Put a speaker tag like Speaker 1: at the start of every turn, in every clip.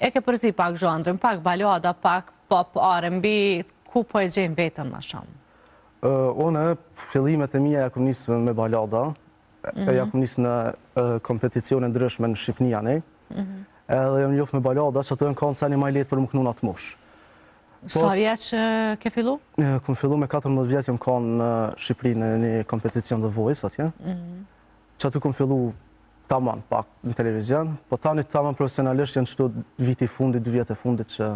Speaker 1: e ke përzi pak zhëndrën, pak balada, pak pop, R&B, ku po e gjenë vetëm në shumë?
Speaker 2: Une, fillimet e mija ja kom nisë me balada, ja kom nisë në kompeticione ndryshme në Shqipnijani, edhe jam njoft me balada, që ato e në kanë seni maj letë për më kënu në atë mosh.
Speaker 1: Sa vjeç ke fillu?
Speaker 2: Kom fillu me 14 vjetë, jam kanë në Shqipëri në një kompeticion dhe Voice atje, që aty kom fillu taman pak në televizion, po tani taman profesionalisht janë qëto viti fundit, 2 vjetë e fundit që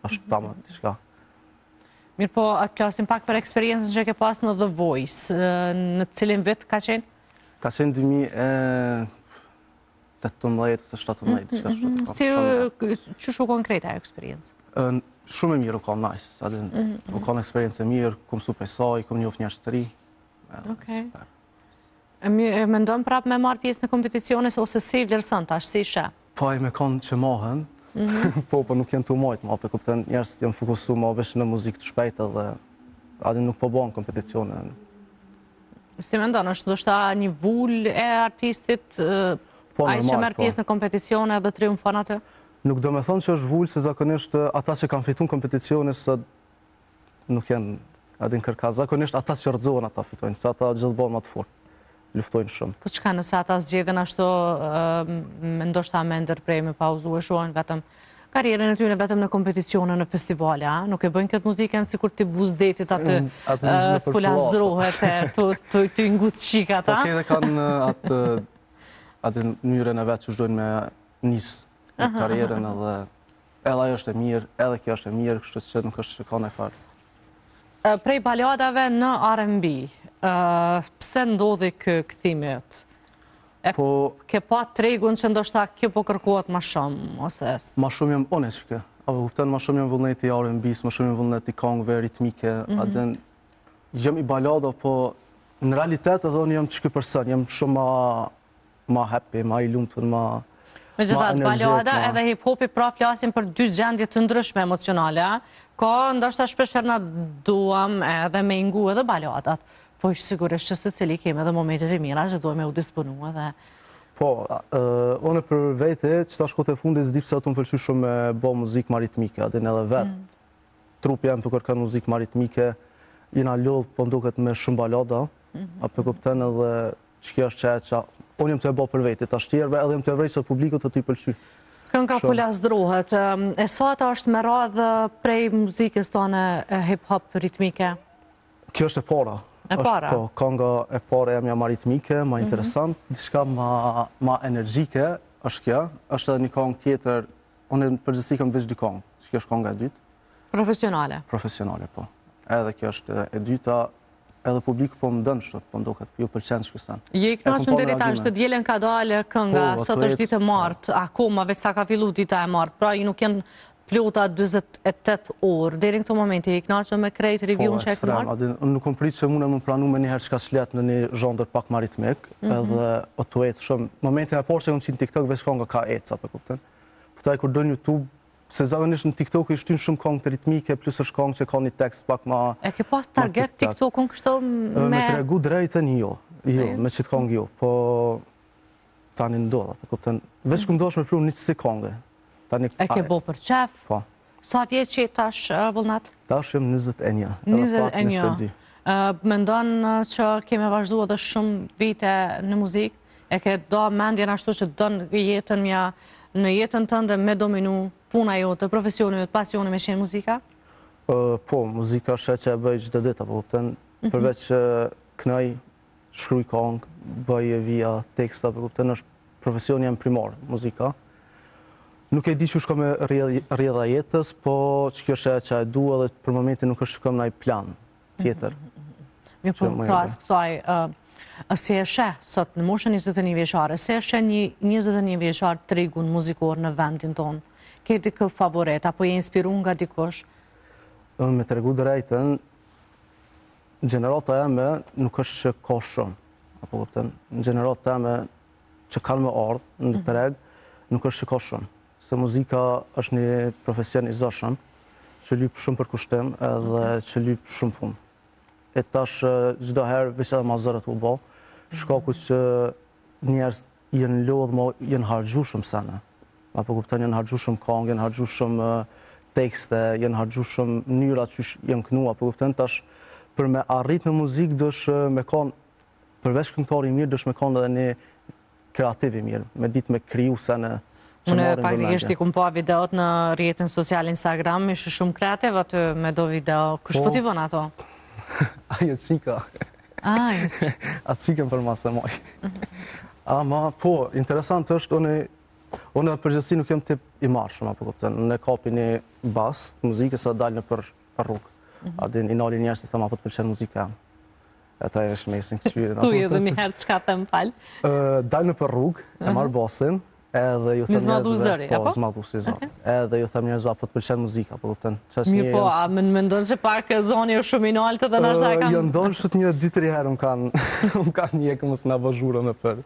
Speaker 2: është taman, diçka.
Speaker 1: Mirë po, atë klasim pak për eksperiencën që ke pas në The Voice, në cilin vit ka qenë?
Speaker 2: Ka qenë 2018-17, diçka shumë.
Speaker 1: Si që shu konkreta e eksperiencë?
Speaker 2: Shumë e mirë u ka nice, u ka në eksperiencë e mirë, kom su pesaj, kom njof njerëz të ri.
Speaker 1: Me ndonë prapë me marrë pjesë në kompeticiones ose si vlerësën tash, si shë?
Speaker 2: Pa i me kanë që mahën, po nuk jenë të majtë ma, për kupten njerës jenë fokusu ma vesh në muzikë të shpejtë dhe adin nuk po banë kompeticione.
Speaker 1: Si me ndonë, është ndoshta një vull e artistit, a i që merë pjesë në kompeticione dhe triumfon atë?
Speaker 2: Nuk do me thonë që është vull, se zakonisht ata që kanë fitun kompeticione së nuk jenë adin kërka. Zakonisht ata që rëdzohen ata fitojnë, se ata gjithë banë ma të fort, luftojnë shumë.
Speaker 1: Po qëka nëse ata zgjedhen ashtu, ndoshta me ndërprej, me pauzu e shohen vetëm karierën e tyre vetëm në kompeticione, në festivale, nuk e bëjnë këtë muzikën si kur t'i buzdetit atë t'pula zdrohet, t'u ngustë shikat,
Speaker 2: Po ke dhe kanë atë njërën e vetë që shdojnë me njësë në karierën edhe ajo është e mirë, edhe kjo është e mirë, kështu që nuk është që ka në e farë.
Speaker 1: Prej baladave në R&B, pse ndodhi kë këthimit? Ke pa tregun që ndoshta kjo po kërkohet ma shumë, ose?
Speaker 2: Ma shumë jam ones shke. Apo kupten, ma shumë jam vullnet i R&B-s, ma shumë jam vullnet i kongve, ritmike. Jam i balada, po në realitet edhe unë jam të shky person, jam shumë ma happy, ma i lumëtën, ma
Speaker 1: energjik. Me gjithat, balada edhe hip-hopi pra flasim për dy gjendje të ndryshme emocionale, ka ndoshta shpesher na duam edhe me ingu edhe baladat. Po ishtë sigurisht që se cili kemi edhe momentet e mira që duhem e u disponu edhe...
Speaker 2: Po, unë për vete, që ta shkote fundit, zdi pëse atë më pëlqy shumë me bo muzikë ma ritmike, adin edhe vetë. Trupi jam për kërkan muzikë ma ritmike, jena lodhë po nduket me shumë balada, a për kupten edhe që kjo është që unë jem të e bo për vete, të ashtjerve edhe jem të e vrejtë së publikut të ty pëlqy.
Speaker 1: Kënë ka pula zdrohet, e sa ta është me radhë prej muzikës tonë hip-hop ritmike?
Speaker 2: Kjo është e para. Po, kanga e para jam ma ritmike, ma interesant, diçka ma energjike është kjo, është edhe një kong tjetër, unë në përgjithësi kam veç dy kong, që kjo është konga e dytë.
Speaker 1: Profesionale?
Speaker 2: Profesionale, po. Edhe kjo është e dyta, edhe publiku po më dënë shtot, po ndoket, ju pëlqen që kësan.
Speaker 1: Je i knaqën deri tash të djelen ka dalë kënga, sot është ditë e martë, akoma veç sa ka fillu dita e martë, pra i nuk jenë plota 28 orë, deri në këto momente, i knaqën me krejt review-në që e këtë marë?
Speaker 2: Po, ekstrem, nuk më pritë që mune më pranu me njëherë që ka slet në një zhondër pak ma ritmik, edhe o të etë shumë. Momentin e porë që jam qinë TikTok, veç konga ka etë, sa për kupten. Po taj kur dojnë YouTube, se zagonisht në TikTok i shtynë shumë kongë të ritmike, plus është kongë që ka një tekst pak ma...
Speaker 1: E ke pas target TikTok-un kështu me...
Speaker 2: Me të regu drejten jo, me qitë kongë jo, po tani ndodha, për kupten. Veç këmë dosh me pru një qësi kongë.
Speaker 1: E ke bo për qef?
Speaker 2: Po.
Speaker 1: Sa vjetë që tash vullnat?
Speaker 2: Tash jem 21.
Speaker 1: 21. Mendon që keme vazhdu edhe shumë vite në muzikë? E ke do mendjen ashtu që dënë jetën mja, në jetën tënde me dominu puna jote, profesionit, pasioni me qenë muzika?
Speaker 2: Po, muzika është që e bëj gjithë ditë, apo kupten, përveç që kënaj, shkruj kongë, bëj e via teksta, apo kupten, është profesioni jem primar, muzika. Nuk e di që shko me rjedha jetës, po që kjo është që e du edhe për momentin nuk është shko me nëj plan tjetër.
Speaker 1: Mirë po, krasë kësaj, si e shë sot në moshën 21 vjeqare, si e shë një 21 vjeqare tregun muzikor në vendin tonë? Ke dikë favorit, apo je inspiru nga dikush?
Speaker 2: Me të regu drejten, gjenerata e me nuk është që ka shumë. Apo këpëtën, gjenerata e me që kanë me ardhë në të reg, nuk është që ka shumë. Se muzika është një profesion i zëshëm, që lypë shumë për kushtim edhe që lypë shumë punë. E tash gjitha herë, vishë edhe ma zërët u bo, shkaku që njerës jenë lodhë, ma jenë hargju shumë sene. Apo kupton, janë harxhu shumë këngë, janë harxhu shumë tekste, janë harxhu shumë mënyra që janë kënu, apo kupton, tash për me arrit në muzikë dosh me kon përveç këngëtari i mirë, dosh me kon edhe një kreativ i mirë, me ditë me kriju se në
Speaker 1: Unë faktikisht i kum pa videot në rrjetin social Instagram, ishte shumë kreativ aty me do video. Kush po t'i bën ato?
Speaker 2: Ajo cika. Atë cikën për masë e moj. Ama, po, interesant është, unë përgjithësi nuk jem tip i marshëm, apo kupton, unë kapi një bas, muzikës sa dalë në për rrugë. A din, i nali njerës të thëma, po të pëlqen muzika. Ata e është mesin këqyrin.
Speaker 1: Tu i dhe një herë çka të më falë?
Speaker 2: Dalë në për rrugë, e marë basin, edhe ju them
Speaker 1: njerëzve,
Speaker 2: po, zmadhu si zëri. Edhe ju them njerëzve, po të pëlqen muzika, po kupton.
Speaker 1: Mirë po, a më ndonë që pak zoni është shumë i naltë dhe nështë e kam...
Speaker 2: Jo ndonë shët një 2-3 herë më kanë njekë mësë nga vazhura me për.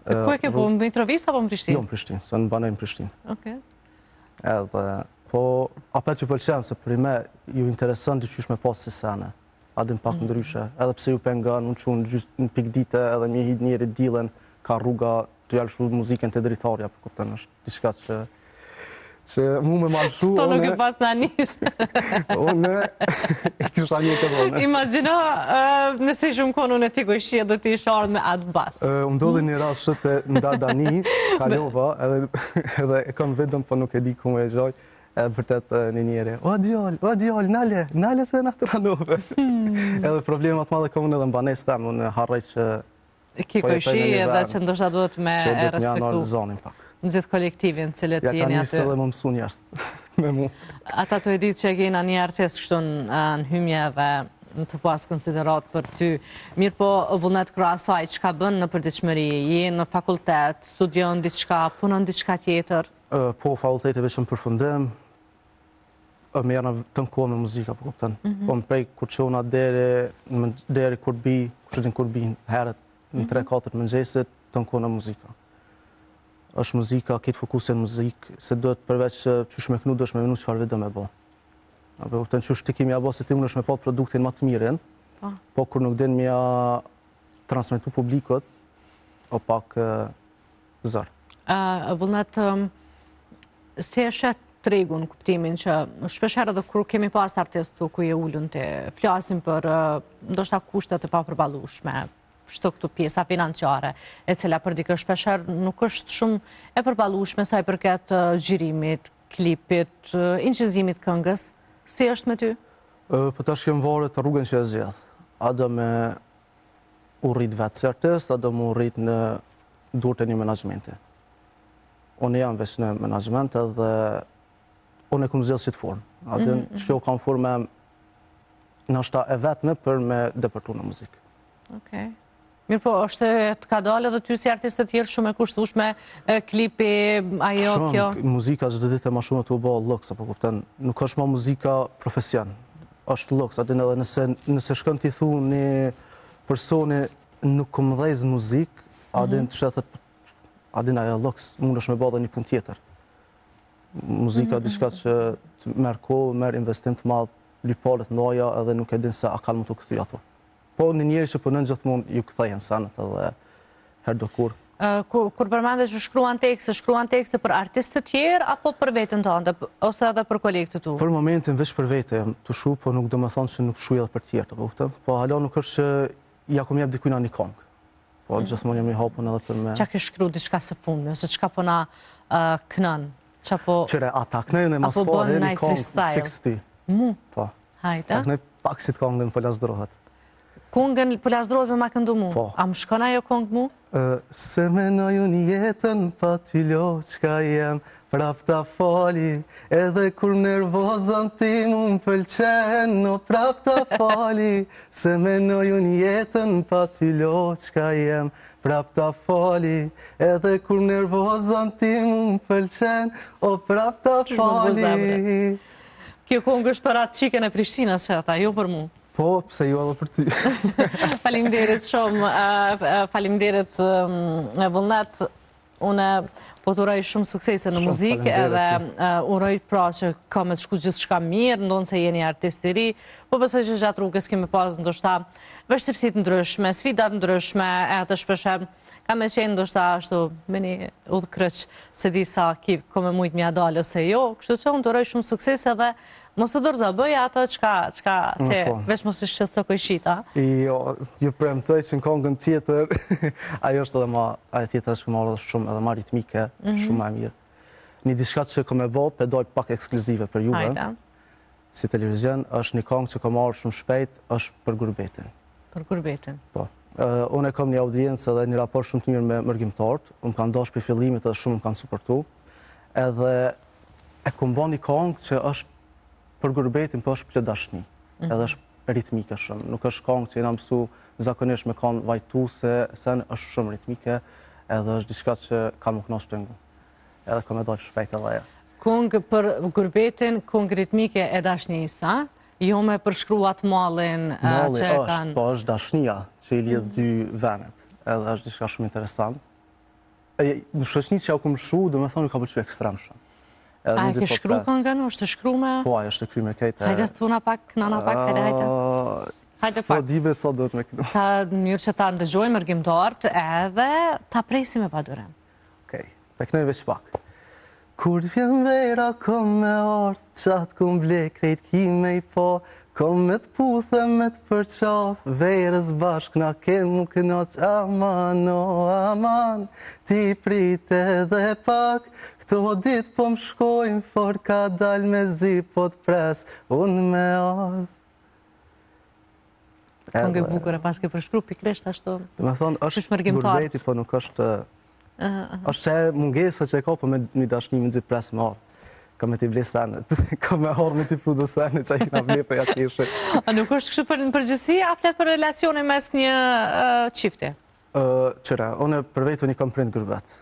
Speaker 1: Ku e ke po, më Mitrovica apo më Prishtinë?
Speaker 2: Jo, më Prishtinë, se në banoj më Prishtinë.
Speaker 1: Okej.
Speaker 2: Edhe, po, apet që pëlqen, se për i me ju interesën të qysh me pasë si sene. Adin pak ndryshe, edhe pse ju pengan, unë që unë gjysë në pikdite edhe një hit njëri dilen ka rruga të jalëshu muzikën të dritarja, për kupten është diçka që mu me malëshu...
Speaker 1: Sto nuk e pas në anisë.
Speaker 2: Unë e kisha një këtë dhone.
Speaker 1: Imagino, nëse shumë konë unë e ti kojshia dhe ti isha ardhë me atë basë.
Speaker 2: Unë ndodhe një rast shëtë në Dardani, Kalova, edhe e kam vedëm, po nuk e di ku me e gjoj, edhe vërtet një njeri, o djall, nale se në të ranove. Edhe problemat madhe kam unë edhe në banes temë, unë harrej që...
Speaker 1: Ki kojshi edhe që ndoshta duhet me respektu në gjithë kolektivin cilët jeni aty.
Speaker 2: Ja ka njësë edhe më mësu njerës me mu.
Speaker 1: Ata të e ditë që e gena një artist kështu në hymje dhe në të pas konsiderat për ty. Mirë po, vullnet krasaj, që ka bën në përdiqëmëri? Je në fakultet, studion diçka, punon diçka tjetër?
Speaker 2: Po, fakulteti veç në përfundim, me jena të në kohë me muzika, po kupten. Po më prej kur qona deri kurbi, kushtin kurbi heret, në 3-4 mëngjesit të në kohë në muzika. Është muzika, këtë fokusin muzikë, se do të përveç që shme kënu, do shme minu qëfar video me bo. Apo kupten që shtë kimi a bo, se ti më nëshme pa produktin ma të mirin, po kur nuk din mja transmitu publikot, o pak zërë.
Speaker 1: Vullnet, se e shetë tregun kuptimin që shpesher edhe kur kemi pas artistu ku je ullun të flasim për ndoshta kushtet e papërballueshme, shto këtu pjesa financiare, e cila për dikë shpesher nuk është shumë e përballueshme sa i përket xhirimit, klipit, inqizimit këngës. Si është me ty?
Speaker 2: Po tash kem varet të rrugën që e zgjedh. A do me u rrit vetë si artist, a do me u rrit në durët e një menaxhmenti. Unë jam veç në menaxhment edhe unë e këmë zgjedh si të formë. Atë që kam formë nështë e vetme për me depërtu në muzikë.
Speaker 1: Okej. Mirë po, është të ka dalë edhe ty si artistë të tjerë shumë e kushtueshme, klipi, ajo, kjo?
Speaker 2: Shumë, muzika çdo ditë ma shumë të u bë lëks, apo kupton, nuk është ma muzika profesion, është lëks, atë edhe nëse shkon t'i thu një personi nuk më dhejz muzikë, adin të shethet, adin ajo lëks, mund është me bë dhe një punë tjetër. Muzika diçka që merr kohë, merr investim të madh, lypalet ndoja edhe nuk e din se a kanë më të kthy ato. Po në njeri që punën gjithmonë ju kthejnë sanët edhe herë do kur.
Speaker 1: Kur përmende që shkruan tekste për artistë të tjerë, apo për vetën tënde, ose edhe për kolegë të tu?
Speaker 2: Për momentin veç për vete jam të shu, po nuk do me thonë që nuk shuj edhe për tjerë, po hala nuk është që ja kom jep dikujna një kongë. Po gjithmonë jam i hapun edhe për me...
Speaker 1: Qa ke shkru diçka së fundmi, ose qka po na kënën?
Speaker 2: Qire, ata kënën e mas pare një kongë fix ty.
Speaker 1: Mu?
Speaker 2: Po.
Speaker 1: Hajde.
Speaker 2: A kënën pak si të kongë dhe më pëllazdrohet.
Speaker 1: Kongën pëllazdrohet me ma këndu mu?
Speaker 2: Po.
Speaker 1: A më shkon ajo kongë mu?
Speaker 2: Se menoj unë jetën pa ty lo qka jem prap ta fali, edhe kur nervozën ti mu më pëlqen, no prap ta fali. Se menoj unë jetën pa ty lo qka jem prap ta fali, edhe kur nervozën ti mu më pëlqen, o prap ta fali.
Speaker 1: Kjo kongë është për atë qiken e Prishtinës që ata, jo për mu?
Speaker 2: Po, pse ju edhe për ty.
Speaker 1: Faleminderit shumë, faleminderit Vullnet. Unë Po të uroj shumë suksese në muzikë edhe uroj pra që ka me të shku gjithë shka mirë, ndonë se jeni artist i ri, po besoj që gjatë rrugës kemi pas ndoshta vështirësit ndryshme, sfidat ndryshme, e të shpeshem ka me qenë ndoshta ashtu me një udhkryq se di sa ki ko me mujtë mja dalë ose jo, kështu që unë të uroj shumë suksese edhe mos të dorëza, bëj ato qka te veç mos të shqetëso kojshita.
Speaker 2: Jo, ju premtoj që në kongën tjetër, ajo është edhe ajo tjetër është këmarë edhe shumë edhe ma ritmike, shumë ma mirë. Një diçka që kom e bo, pedoj pak ekskluzive për juve, si televizion, është një kongë që kom marrë shumë shpejt, është për Gurbetin.
Speaker 1: Për Gurbetin?
Speaker 2: Po. Unë e kom një audiencë edhe një raport shumë të mirë me mërgjimtarët, më kanë dash për fillimit edhe shumë më kanë suportu, edhe e kom bo një kongë që është për Gurbetin, po është plot dashni, edhe është ritmike shumë. Nuk është kongë që jena mësu zakonisht me kanë vajtu se sen është shumë ritmike, edhe është diçka që ka më kënaqë të ngu. Edhe kom e dojë shpejt edhe ajo.
Speaker 1: Kongë për Gurbetin, kongë ritmike e dashnisa, jo me përshkruat mallin që e kanë...
Speaker 2: Po është dashnia që i lidhë dy venet, edhe është diçka shumë interesant. Në shoqënisë që ja u kom shu, do me thonë ka pëlqyer ekstrem shumë.
Speaker 1: A e ke shkru këngën, është shkru me...
Speaker 2: Po, ajo është kry me kejtë.
Speaker 1: Hajde të thuna pak, nëna pak, hajde. Hajde pak.
Speaker 2: Po, dive sot do të me kru.
Speaker 1: Ta mirë që ta ndëgjojmë mërgjimtarët edhe ta presim e padurem.
Speaker 2: Okej, peknoj veç pak. Kur t'vjen vera, kom me ardh, qatë kom ble, krejt ki me i po, kom me t'puthe, me t'përqaf, verës bashk na kemu kënaq, aman, o aman, ti prite dhe pak, këto dit po më shkojnë, for ka dal me zi, po t'pres, unë me ardh.
Speaker 1: Kongë e bukur e pas ke përshkru, pikrisht ashtu.
Speaker 2: Do me thonë, është Gurbeti, po nuk është... është që e mungesa që e ka, po me një dashnimi në zi pres me ardh. Ka me t'i ble senet, ka me ardh me t'i fudu senet që a i na ble për jatë kishe.
Speaker 1: A nuk është kështu për në përgjësi, a flet për relacione mes një qifti?
Speaker 2: Qëra, unë për vetë një kam prind Gurbet.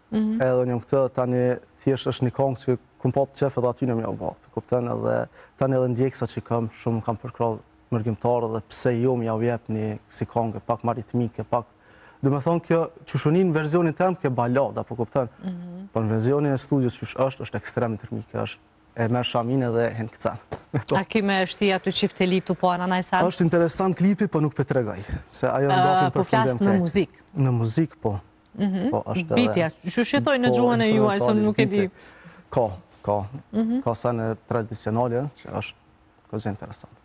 Speaker 2: Edhe unë jam këtë, tani thjesht është një kongë që kum pa të qef edhe aty në mja u ba. Kupten edhe, tani edhe ndjeksa që kam shumë kam përkrall mërgjimtarë dhe pse jo mja u jep një si kongë, pak ma ritmike, pak... Do me thonë kjo, qushonin në verzionin tem, kjo balada, po kupten. Po në verzionin e studios që është ekstremt ritmike, është e merë shamin edhe hen këcen.
Speaker 1: A ki me shtia të qift e litu po anë anaj sanë?
Speaker 2: është interesant klipi, po nuk për të regaj.
Speaker 1: Po flasë në muzik?
Speaker 2: Në muzik, po.
Speaker 1: Bitja, që shqetoj në gjuhën e juaj, së nuk e di?
Speaker 2: Ka sene tradicionale, që është këzë interesant.